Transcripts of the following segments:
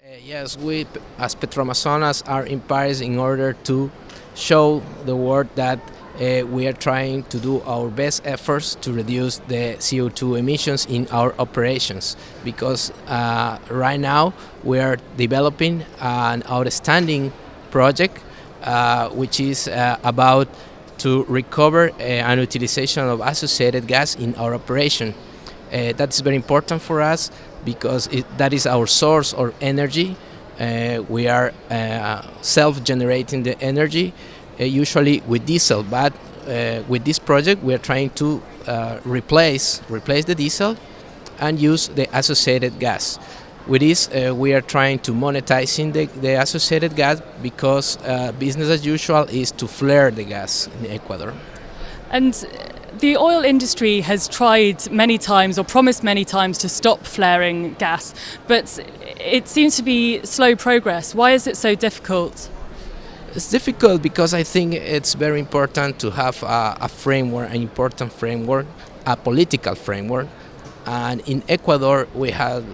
Yes, we as Petroamazonas are in Paris in order to show the world that we are trying to do our best efforts to reduce the CO2 emissions in our operations because right now we are developing an outstanding project which is about to recover an utilization of associated gas in our operation. That's very important for us because that is our source of energy. We are self-generating the energy, usually with diesel, but with this project we are trying to replace the diesel and use the associated gas. With this, we are trying to monetizing the associated gas because business as usual is to flare the gas in Ecuador. And the oil industry has tried many times or promised many times to stop flaring gas, but it seems to be slow progress. Why is it so difficult? It's difficult because I think it's very important to have a framework, an important framework, a political framework. And in Ecuador, we have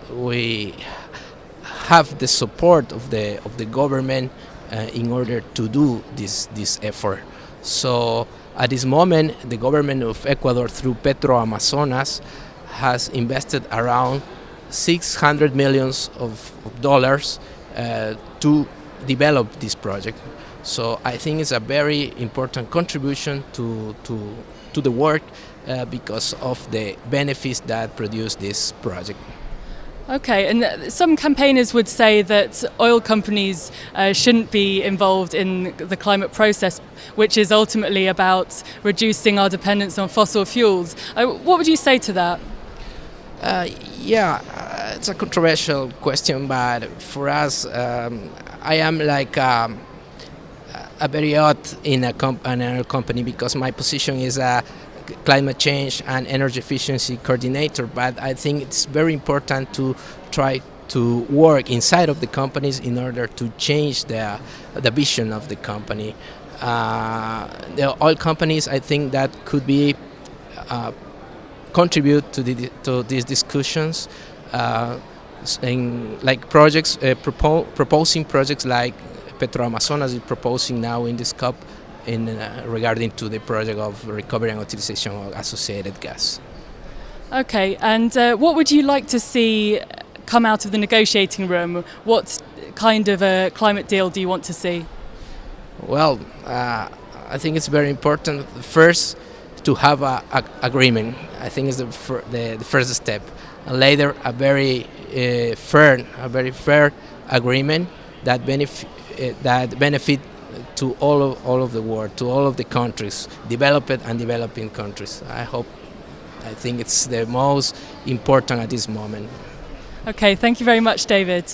the support of the government in order to do this effort. So at this moment, the government of Ecuador, through Petroamazonas, has invested around $600 million to develop this project. So I think it's a very important contribution to the work because of the benefits that produce this project. Okay, and some campaigners would say that oil companies shouldn't be involved in the climate process, which is ultimately about reducing our dependence on fossil fuels. What would you say to that? It's a controversial question, but for us, I am like a very odd in an company because my position is a climate change and energy efficiency coordinator, but I think it's very important to try to work inside of the companies in order to change the vision of the company. The oil companies, I think that could be contribute to these discussions in like projects, proposing projects like Petroamazonas is proposing now in this COP regarding to the project of recovery and utilization of associated gas. Okay, and what would you like to see come out of the negotiating room? What kind of a climate deal do you want to see? Well, I think it's very important first to have an agreement. I think it's the first step. And later, a very fair agreement that benefit to all of the world, to all of the countries, developed and developing countries. I think it's the most important at this moment. Okay, thank you very much, David.